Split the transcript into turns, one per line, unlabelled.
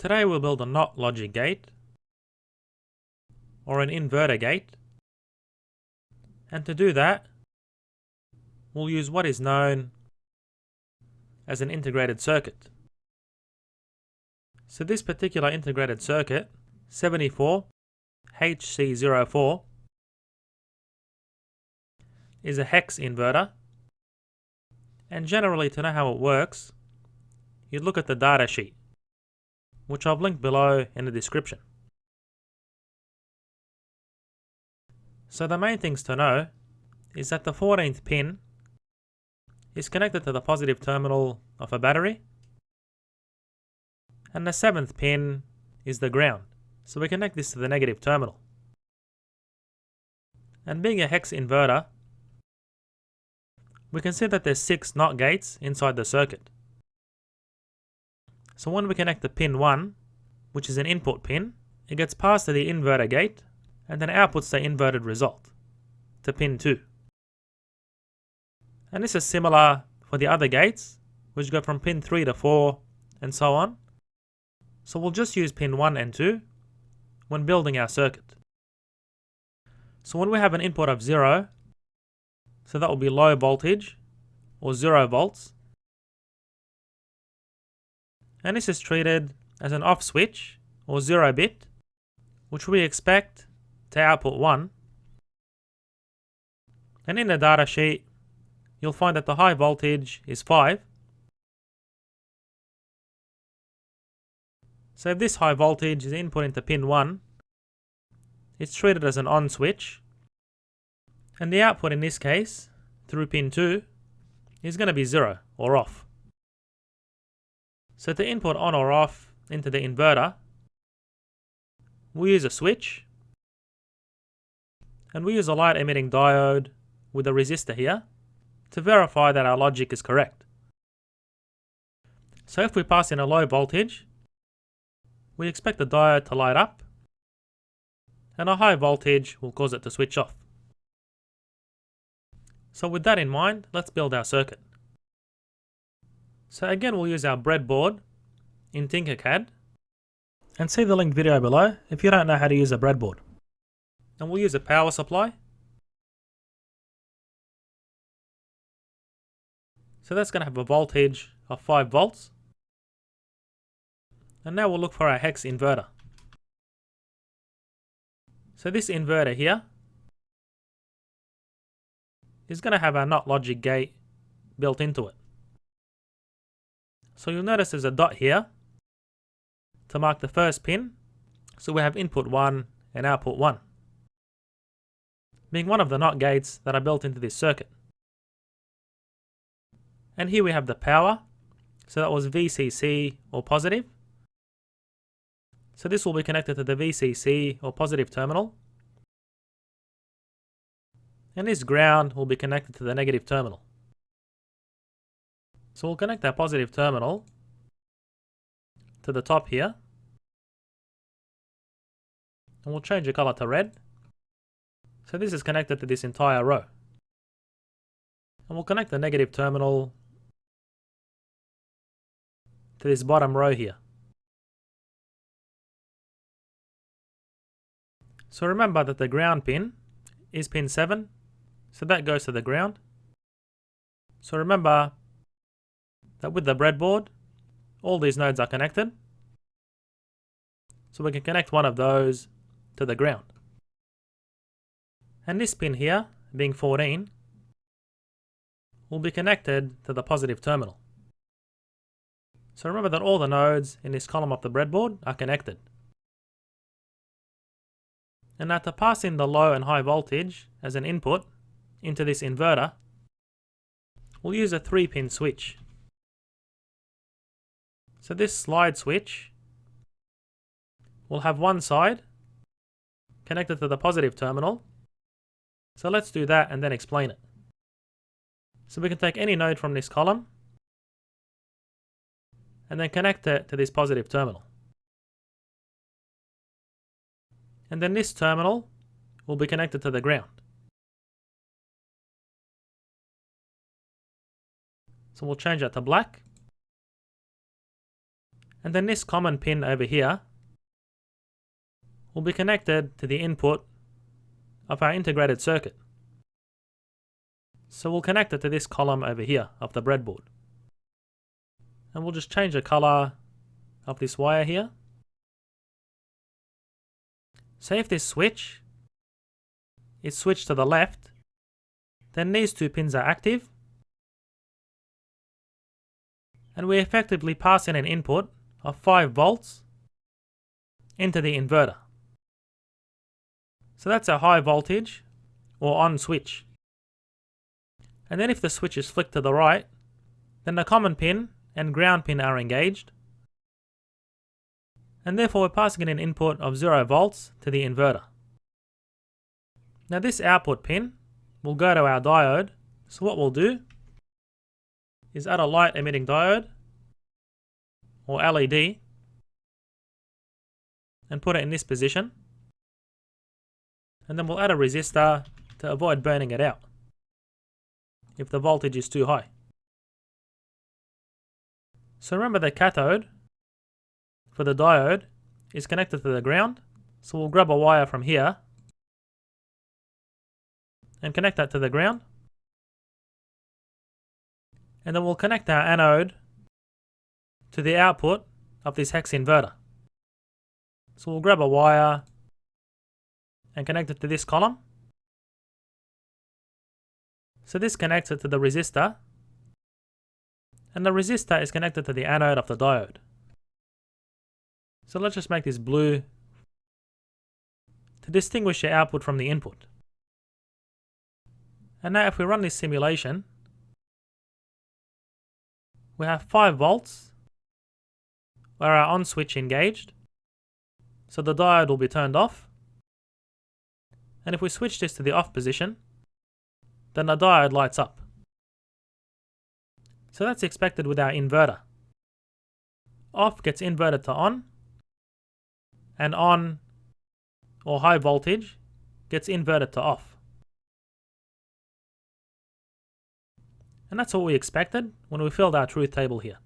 Today we'll build a NOT logic gate or an inverter gate, and to do that we'll use what is known as an integrated circuit. So this particular integrated circuit, 74HC04, is a hex inverter, and generally to know how it works, you'd look at the data sheet, which I've linked below in the description. So the main things to know is that the 14th pin is connected to the positive terminal of a battery, and the 7th pin is the ground, so we connect this to the negative terminal. And being a hex inverter, we can see that there's 6 NOT gates inside the circuit. So when we connect the pin 1, which is an input pin, it gets passed to the inverter gate and then outputs the inverted result to pin 2. And this is similar for the other gates, which go from pin 3 to 4 and so on. So we'll just use pin 1 and 2 when building our circuit. So when we have an input of 0, so that will be low voltage or 0 volts, and this is treated as an off switch or 0 bit, which we expect to output 1. And in the data sheet you'll find that the high voltage is 5. So if this high voltage is input into pin 1, it's treated as an on switch, and the output in this case through pin 2 is going to be 0 or off. So to input on or off into the inverter, we use a switch, and we use a light emitting diode with a resistor here to verify that our logic is correct. So if we pass in a low voltage, we expect the diode to light up, and a high voltage will cause it to switch off. So with that in mind, let's build our circuit. So again, we'll use our breadboard in Tinkercad, and see the linked video below if you don't know how to use a breadboard. And we'll use a power supply. So that's going to have a voltage of 5 volts. And now we'll look for our hex inverter. So this inverter here is going to have our NOT logic gate built into it. So you'll notice there's a dot here to mark the first pin. So we have input 1 and output 1, being one of the NOT gates that are built into this circuit. And here we have the power, so that was VCC or positive. So this will be connected to the VCC or positive terminal, and this ground will be connected to the negative terminal. So we'll connect our positive terminal to the top here, and we'll change the color to red. So this is connected to this entire row, and we'll connect the negative terminal to this bottom row here. So remember that the ground pin is pin 7, so that goes to the ground. So remember that with the breadboard, all these nodes are connected, so we can connect one of those to the ground. And this pin here, being 14, will be connected to the positive terminal. So remember that all the nodes in this column of the breadboard are connected. And now to pass in the low and high voltage as an input into this inverter, we'll use a 3-pin switch. So this slide switch will have one side connected to the positive terminal. So let's do that and then explain it. So we can take any node from this column and then connect it to this positive terminal. And then this terminal will be connected to the ground. So we'll change that to black. And then this common pin over here will be connected to the input of our integrated circuit. So we'll connect it to this column over here of the breadboard. And we'll just change the color of this wire here. So if this switch is switched to the left, then these two pins are active, and we effectively pass in an input of 5 volts into the inverter. So that's a high voltage or on switch. And then if the switch is flicked to the right, then the common pin and ground pin are engaged, and therefore we're passing in an input of 0 volts to the inverter. Now this output pin will go to our diode, so what we'll do is add a light emitting diode, or LED, and put it in this position, and then we'll add a resistor to avoid burning it out if the voltage is too high. So remember, the cathode for the diode is connected to the ground, so we'll grab a wire from here and connect that to the ground, and then we'll connect our anode to the output of this hex inverter. So we'll grab a wire and connect it to this column. So this connects it to the resistor, and the resistor is connected to the anode of the diode. So let's just make this blue to distinguish the output from the input. And now if we run this simulation, we have 5 volts where our on switch engaged, so the diode will be turned off. And if we switch this to the off position, then the diode lights up. So that's expected with our inverter. Off gets inverted to on, and on or high voltage gets inverted to off. And that's what we expected when we filled our truth table here.